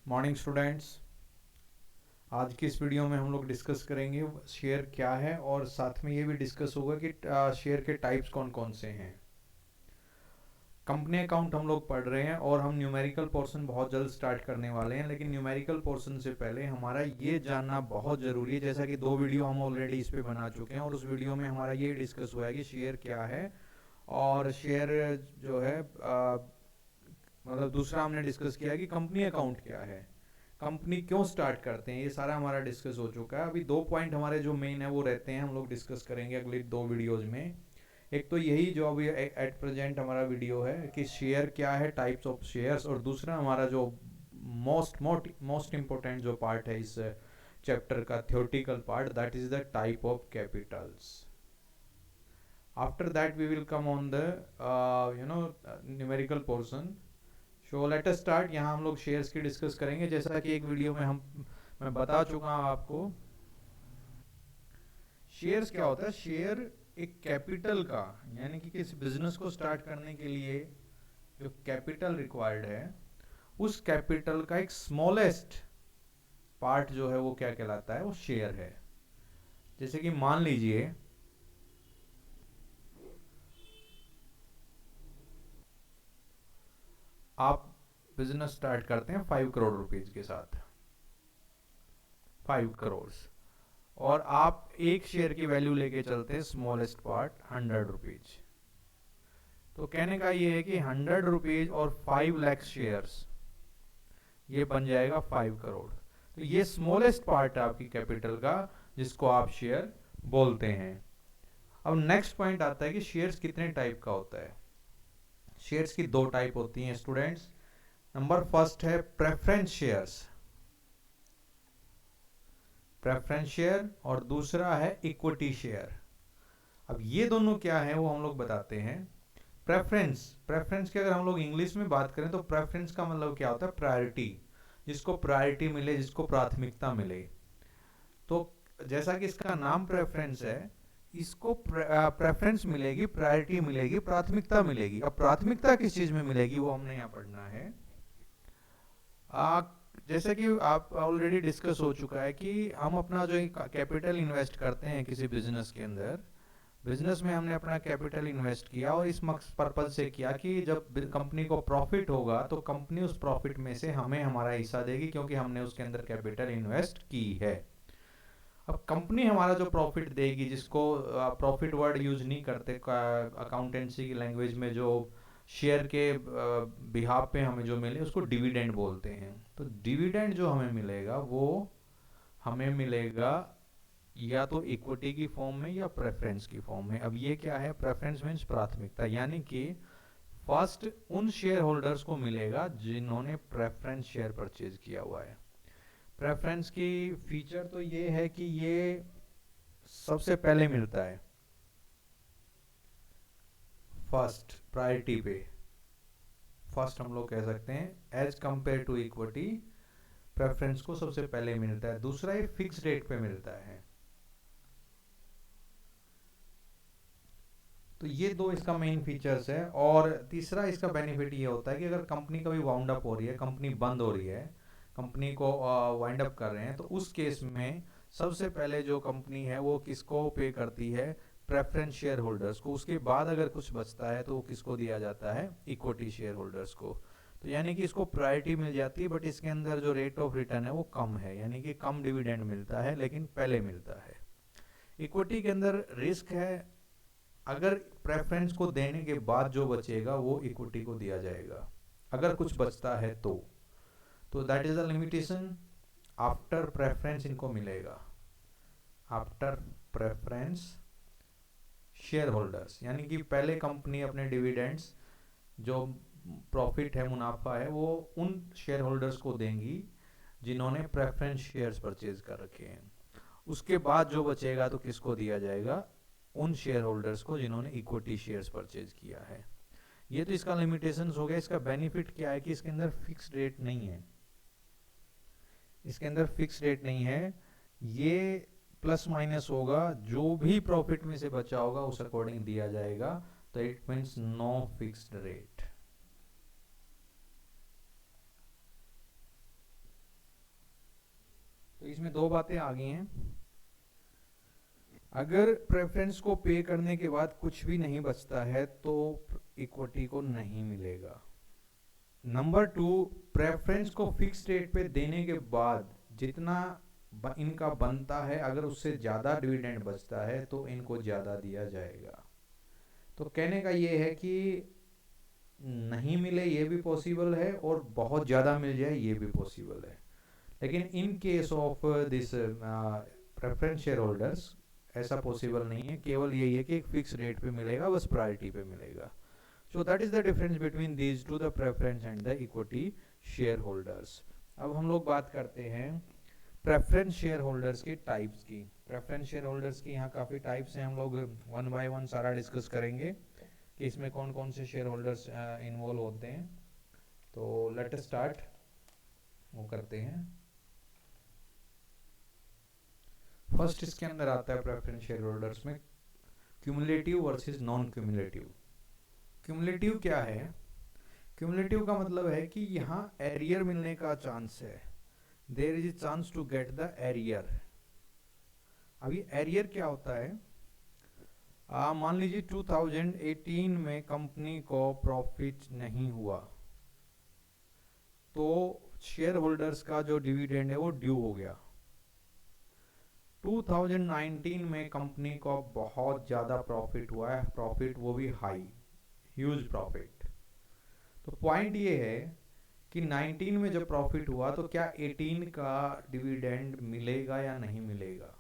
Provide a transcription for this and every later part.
Morning students. आज की इस वीडियो में हम लोग डिस्कस करेंगे शेयर क्या है और साथ में ये भी डिस्कस होगा कि शेयर के टाइप्स कौन कौन से हैं। कंपनी अकाउंट हम लोग पढ़ रहे हैं और हम न्यूमेरिकल पोर्शन बहुत जल्द स्टार्ट करने वाले हैं, लेकिन न्यूमेरिकल पोर्शन से पहले हमारा ये जानना बहुत ज़रूरी है, जैसा कि 2 वीडियो हम ऑलरेडी इस पे बना चुके हैं और उस वीडियो में हमारा ये डिस्कस हुआ है कि शेयर क्या है और शेयर जो है मतलब दूसरा हमने डिस्कस किया है कि कंपनी अकाउंट क्या है, कंपनी क्यों स्टार्ट करते हैं, ये सारा हमारा डिस्कस हो चुका है। अभी 2 पॉइंट हमारे जो मेन है वो रहते हैं, हम लोग डिस्कस करेंगे अगले 2 वीडियोज में। एक तो यही जो अभी एट प्रेजेंट हमारा वीडियो है कि शेयर क्या है, टाइप्स ऑफ शेयर्स, और दूसरा हमारा जो मोस्ट मोस्ट मोस्ट इम्पोर्टेंट जो पार्ट है इस चैप्टर का theoretical part, that is the type of capitals. After that we will come on the numerical portion. So let us start. यहाँ हम लोग शेयर्स की डिस्कस करेंगे, जैसा कि एक वीडियो में मैं बता चुका हूँ आपको। शेयर्स क्या होता है? शेयर एक कैपिटल का, यानी कि किसी बिजनेस को स्टार्ट करने के लिए जो कैपिटल रिक्वायर्ड है, उस कैपिटल का एक स्मॉलेस्ट पार्ट जो है वो क्या कहलाता है? वो शेयर है। जैसे कि मान लीजिए आप बिजनेस स्टार्ट करते हैं 5 करोड़ रुपीज के साथ, 5 करोड़, और आप एक शेयर की वैल्यू लेके चलते हैं स्मॉलेस्ट पार्ट 100 रुपीज। तो कहने का ये है कि 100 रुपीज और 5 लाख शेयर्स, ये बन जाएगा 5 करोड़। तो ये स्मॉलेस्ट पार्ट है आपकी कैपिटल का, जिसको आप शेयर बोलते हैं। अब नेक्स्ट पॉइंट आता है कि शेयर्स कितने टाइप का होता है। शेयर्स की 2 टाइप होती हैं स्टूडेंट्स। नंबर फर्स्ट है प्रेफरेंस शेयर्स, प्रेफरेंस शेयर, और दूसरा है इक्विटी शेयर। अब ये दोनों क्या है वो हम लोग बताते हैं। प्रेफरेंस, प्रेफरेंस की अगर हम लोग इंग्लिश में बात करें तो प्रेफरेंस का मतलब क्या होता है? प्रायोरिटी, जिसको प्रायोरिटी मिले, जिसको प्राथमिकता मिले। तो जैसा कि इसका नाम प्रेफरेंस है, इसको प्रेफरेंस मिलेगी, प्रायोरिटी मिलेगी, प्राथमिकता मिलेगी। अब प्राथमिकता किस चीज में मिलेगी वो हमने यहाँ पढ़ना है। आ, जैसे कि आप ऑलरेडी डिस्कस हो चुका है कि हम अपना जो कैपिटल इन्वेस्ट करते हैं किसी बिजनेस के अंदर, बिजनेस में हमने अपना कैपिटल इन्वेस्ट किया और इस मकसद पर्पज से किया कि जब कंपनी को प्रॉफिट होगा तो कंपनी उस प्रॉफिट में से हमें हमारा हिस्सा देगी, क्योंकि हमने उसके अंदर कैपिटल इन्वेस्ट की है। अब कंपनी हमारा जो प्रॉफिट देगी, जिसको प्रॉफिट वर्ड यूज नहीं करते अकाउंटेंसी की लैंग्वेज में, जो शेयर के बिहाफ पे हमें जो मिले उसको डिविडेंड बोलते हैं। तो डिविडेंड जो हमें मिलेगा वो हमें मिलेगा या तो इक्विटी की फॉर्म में या प्रेफरेंस की फॉर्म में। अब ये क्या है? प्रेफरेंस मीन्स प्राथमिकता, यानी कि फर्स्ट उन शेयर होल्डर्स को मिलेगा जिन्होंने प्रेफरेंस शेयर परचेज किया हुआ है। प्रेफरेंस की फीचर तो ये है कि ये सबसे पहले मिलता है, फर्स्ट प्रायोरिटी पे, फर्स्ट हम लोग कह सकते हैं as compare to equity. Preference को सबसे पहले मिलता है। दूसरा, ये फिक्स रेट पे मिलता है। तो ये दो इसका मेन फीचर्स है। और तीसरा इसका बेनिफिट ये होता है कि अगर कंपनी कभी वाउंड अप हो रही है, कंपनी बंद हो रही है, कंपनी को वाइंड अप कर रहे हैं, तो उस केस में सबसे पहले जो कंपनी है वो किसको पे करती है? प्रेफरेंस शेयर होल्डर्स को। उसके बाद अगर कुछ बचता है तो वो किसको दिया जाता है? इक्विटी शेयर होल्डर्स को। तो यानी कि इसको प्रायोरिटी मिल जाती है, बट इसके अंदर जो रेट ऑफ रिटर्न है वो कम है, यानी कि कम डिविडेंड मिलता है, लेकिन पहले मिलता है। इक्विटी के अंदर रिस्क है, अगर प्रेफरेंस को देने के बाद जो बचेगा वो इक्विटी को दिया जाएगा, अगर कुछ बचता है तो that is the limitation. After preference इनको मिलेगा, आफ्टर प्रेफरेंस शेयर होल्डर्स, यानी कि पहले कंपनी अपने डिविडेंड्स, जो प्रॉफिट है, मुनाफा है, वो उन शेयर होल्डर्स को देंगी जिन्होंने प्रेफरेंस शेयर्स परचेज कर रखे हैं। उसके बाद जो बचेगा तो किसको दिया जाएगा? उन शेयर होल्डर्स को जिन्होंने इक्विटी शेयर्स परचेज किया है। ये तो इसका लिमिटेशंस हो गया। इसका बेनिफिट क्या है कि इसके अंदर फिक्स रेट नहीं है, इसके अंदर फिक्स रेट नहीं है। ये प्लस माइनस होगा, जो भी प्रॉफिट में से बचा होगा उस अकॉर्डिंग दिया जाएगा। तो it means no fixed rate. इसमें दो बातें आ गई हैं। अगर प्रेफरेंस को पे करने के बाद कुछ भी नहीं बचता है तो इक्विटी को नहीं मिलेगा। नंबर टू, प्रेफरेंस को फिक्स रेट पे देने के बाद जितना इनका बनता है, अगर उससे ज़्यादा डिविडेंड बचता है तो इनको ज़्यादा दिया जाएगा। तो कहने का ये है कि नहीं मिले ये भी पॉसिबल है और बहुत ज़्यादा मिल जाए ये भी पॉसिबल है। लेकिन in case of this preference share holders ऐसा पॉसिबल नहीं है, केवल यही है कि एक फिक्स रेट पे मिलेगा, बस प्रायोरिटी पे मिलेगा। So that is the difference between these two, the preference and the equity share holders. अब हम लोग बात करते हैं प्रेफरेंस शेयर होल्डर्स की टाइप्स की। प्रेफरेंस शेयर होल्डर्स की यहाँ काफ़ी टाइप्स हैं, हम लोग वन बाय वन सारा डिस्कस करेंगे कि इसमें कौन कौन से शेयर होल्डर्स इन्वॉल्व होते हैं। तो लेट अस स्टार्ट, वो करते हैं। फर्स्ट इसके अंदर आता है प्रेफरेंस शेयर होल्डर्स में cumulative versus non cumulative. Cumulative क्या है? क्यूमुलेटिव का मतलब है कि यहाँ एरियर मिलने का चांस है, there is a chance to get the arrear. अभी एरियर क्या होता है? मान लीजिए 2018 में कंपनी को प्रॉफिट नहीं हुआ तो शेयर होल्डर्स का जो डिविडेंड है वो ड्यू हो गया। 2019 में कंपनी को बहुत ज़्यादा प्रॉफिट हुआ है, प्रॉफिट वो भी हाई, ह्यूज प्रॉफिट। तो पॉइंट ये है कि 19 में जब प्रॉफिट हुआ तो क्या 18 का डिविडेंड मिलेगा या नहीं मिलेगा?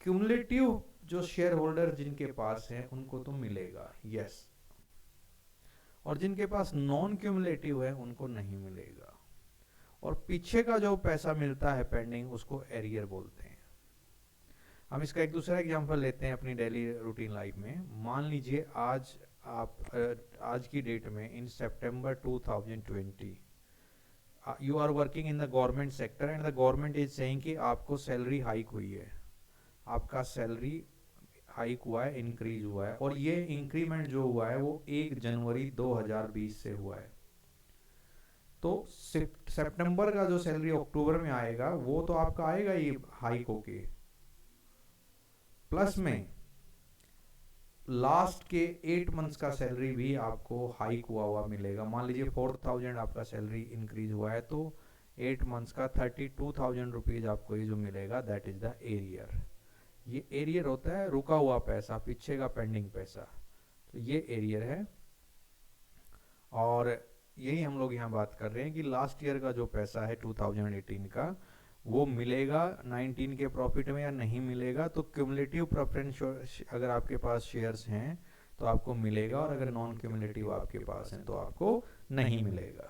क्यूमुलेटिव जो शेयर होल्डर जिनके पास है उनको तो मिलेगा, यस, और जिनके पास नॉन क्यूमुलेटिव है उनको नहीं मिलेगा। और पीछे का जो पैसा मिलता है पेंडिंग, उसको एरियर बोलते हैं। हम इसका एक दूसरा एग्जांपल लेते हैं अपनी डेली रूटीन लाइफ में। मान लीजिए आज की डेट में in September 2020 you are working in the government sector and the government is saying कि आपको सैलरी हाइक हुई है, आपका सैलरी हाइक हुआ है, इंक्रीज हुआ है, और ये इंक्रीमेंट जो हुआ है वो 1 जनवरी 2020 से हुआ है। तो सितंबर का जो सैलरी अक्टूबर में आएगा वो तो आपका आएगा ये हाइक होके, प्लस में लास्ट के 8 मंथ्स का सैलरी भी आपको हाइक हुआ मिलेगा। मान लीजिए 4000 आपका सैलरी इंक्रीज हुआ है तो 8 मंथ्स का 32,000 रुपीज आपको ये जो मिलेगा, दैट इज द एरियर। ये एरियर होता है रुका हुआ पैसा, पीछे का पेंडिंग पैसा, तो ये एरियर है। और यही हम लोग यहाँ बात कर रहे हैं कि लास्ट ईयर का जो पैसा है 2018 का वो मिलेगा 19 के प्रॉफिट में या नहीं मिलेगा। तो क्यूमुलेटिव प्रेफरेंस अगर आपके पास शेयर्स हैं तो आपको मिलेगा, और अगर नॉन क्यूमुलेटिव आपके पास हैं तो आपको नहीं मिलेगा।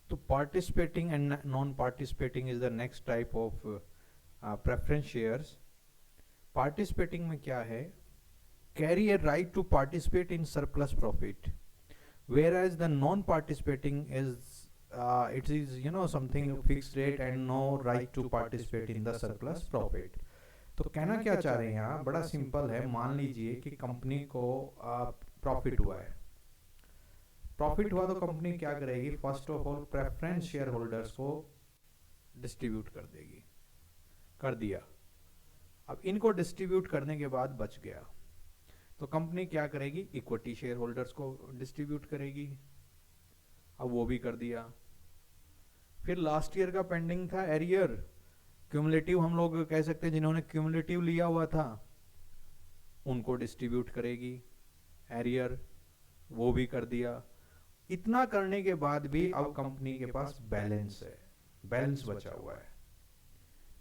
तो participating and non participating is the next type of preference shares. Participating में क्या है? Carry a right to participate in surplus profit, whereas the non-participating is it is something fixed rate and no right to participate in the surplus profit। तो कहना क्या चाह रहे हैं यहाँ, बड़ा सिंपल है। मान लीजिए कि कंपनी को प्रॉफिट हुआ है, प्रॉफिट हुआ तो कंपनी क्या करेगी? First of all preference share holders को डिस्ट्रीब्यूट कर देगी, कर दिया। अब इनको डिस्ट्रीब्यूट करने के बाद बच गया तो कंपनी क्या करेगी? इक्विटी शेयर होल्डर्स को डिस्ट्रीब्यूट करेगी। अब वो भी कर दिया। फिर लास्ट ईयर का पेंडिंग था एरियर, क्यूमुलेटिव हम लोग कह सकते हैं, जिन्होंने क्यूमुलेटिव लिया हुआ था उनको डिस्ट्रीब्यूट करेगी एरियर, वो भी कर दिया। इतना करने के बाद भी अब कंपनी के पास बैलेंस है, बैलेंस बचा हुआ है,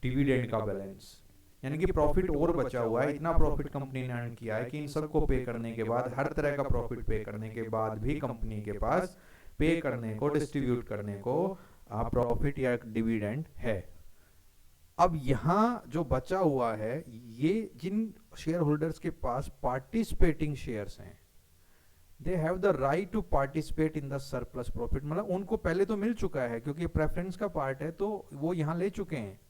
डिविडेंड का बैलेंस, यानी कि प्रॉफिट और बचा हुआ है। इतना प्रॉफिट कंपनी ने अर्न किया है कि इन सबको पे करने के बाद, हर तरह का प्रॉफिट पे करने के बाद भी कंपनी के पास पे करने को, डिस्ट्रीब्यूट करने को प्रॉफिट या डिविडेंड है। अब यहाँ जो बचा हुआ है, ये जिन शेयर होल्डर्स के पास पार्टिसिपेटिंग शेयर्स हैं, they have the right to participate in the surplus profit. मतलब उनको पहले तो मिल चुका है क्योंकि प्रेफरेंस का पार्ट है, तो वो यहाँ ले चुके हैं,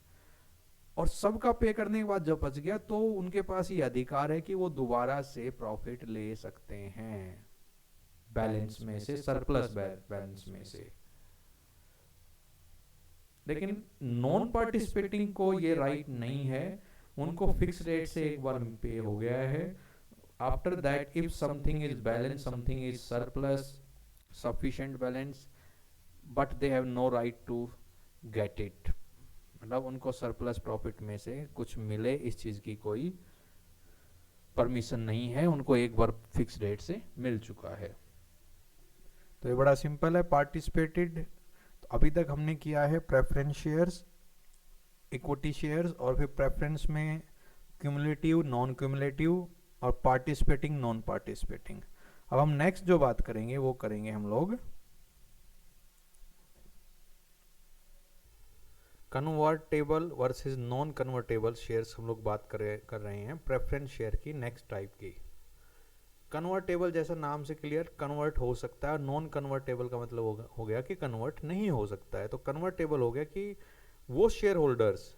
और सबका पे करने के बाद जब बच गया तो उनके पास ये अधिकार है कि वो दोबारा से प्रॉफिट ले सकते हैं बैलेंस में से, सरप्लस बैलेंस में से। लेकिन नॉन पार्टिसिपेटिंग को ये राइट नहीं है, उनको फिक्स रेट से एक बार पे हो गया है। After that if something is balance, something is surplus, sufficient balance, but they have no right to get it, मतलब उनको सरप्लस प्रॉफिट में से कुछ मिले इस चीज की कोई परमिशन नहीं है, उनको एक बार फिक्स रेट से मिल चुका है। तो ये बड़ा सिंपल है। पार्टिसिपेटेड, तो अभी तक हमने किया है प्रेफरेंस शेयर्स, इक्विटी शेयर्स, और फिर प्रेफरेंस में क्यूमुलेटिव, नॉन क्यूमुलेटिव और पार्टिसिपेटिंग, नॉन पार्टिसिपेटिंग। अब हम नेक्स्ट जो बात करेंगे वो करेंगे हम लोग convertible versus non convertible shares. हम लोग बात कर रहे हैं प्रेफरेंस शेयर की नेक्स्ट टाइप की। कन्वर्टेबल जैसा नाम से क्लियर, कन्वर्ट हो सकता है। नॉन कन्वर्टेबल का मतलब हो गया कि कन्वर्ट नहीं हो सकता है। तो कन्वर्टेबल हो गया कि वो share holders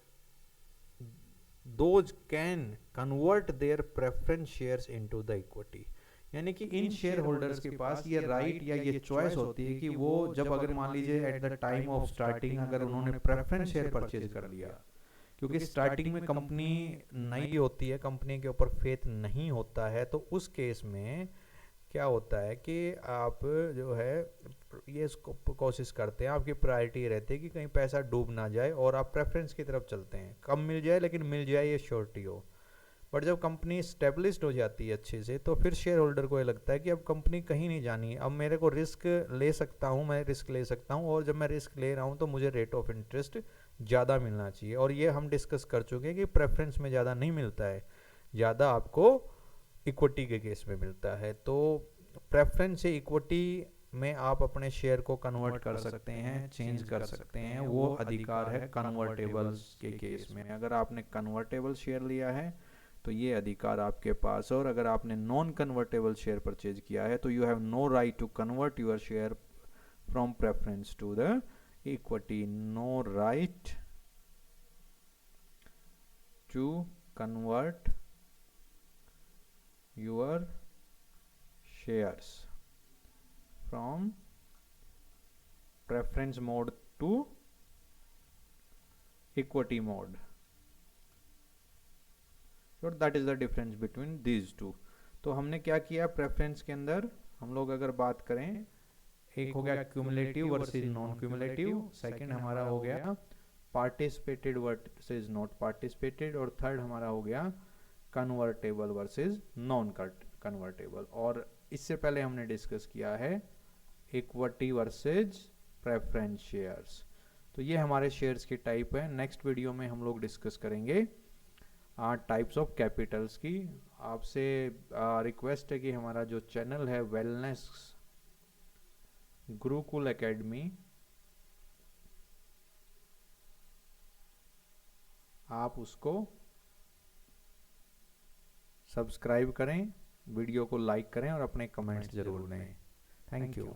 those can convert there preference shares into the equity, यानी कि इन शेयर होल्डर्स के पास ये राइट या ये चॉइस होती है कि वो जब अगर मान लीजिए at the time of starting अगर उन्होंने प्रेफरेंस शेयर परचेज कर लिया, क्योंकि स्टार्टिंग में कंपनी नई होती है, कंपनी के ऊपर फेथ नहीं होता है, तो उस केस में क्या होता है कि आप जो है ये इसको कोशिश करते हैं, आपकी प्रायोरिटी रहती है कि कहीं पैसा डूब ना जाए और आप प्रेफरेंस की तरफ चलते हैं, कम मिल जाए लेकिन मिल जाए, ये श्योरिटी हो। बट जब कंपनी स्टेब्लिश्ड हो जाती है अच्छे से, तो फिर शेयर होल्डर को ये लगता है कि अब कंपनी कहीं नहीं जानी है, अब मेरे को रिस्क ले सकता हूँ, मैं रिस्क ले सकता हूँ, और जब मैं रिस्क ले रहा हूँ तो मुझे रेट ऑफ इंटरेस्ट ज़्यादा मिलना चाहिए। और ये हम डिस्कस कर चुके हैं कि प्रेफरेंस में ज़्यादा नहीं मिलता है, ज़्यादा आपको इक्विटी के केस में मिलता है। तो प्रेफरेंस से इक्विटी में आप अपने शेयर को कन्वर्ट कर सकते हैं, चेंज कर सकते हैं, वो अधिकार है कन्वर्टेबल्स के केस में। अगर आपने कन्वर्टेबल शेयर लिया है तो ये अधिकार आपके पास है, और अगर आपने नॉन कन्वर्टेबल शेयर परचेज किया है तो you have no right to convert your share from preference to the equity, no right to convert your shares from preference mode to equity mode. So that is the difference between these two. तो हमने क्या किया preference के अंदर, हम लोग अगर बात करें, एक हो गया cumulative versus non cumulative, second हमारा हो गया पार्टिसिपेटेड वर्सेस नॉट पार्टिसिपेटेड, और थर्ड हमारा हो गया कन्वर्टेबल वर्सेस नॉन कन्वर्टेबल। और इससे पहले हमने डिस्कस किया है इक्विटी वर्सेज प्रेफरेंस शेयर्स। तो ये हमारे शेयर्स के टाइप है। नेक्स्ट वीडियो में हम लोग डिस्कस करेंगे टाइप्स ऑफ कैपिटल्स की। आपसे रिक्वेस्ट है कि हमारा जो चैनल है वेलनेस गुरुकुल एकेडमी, आप उसको सब्सक्राइब करें, वीडियो को लाइक करें और अपने कमेंट्स जरूर दें। Thank you.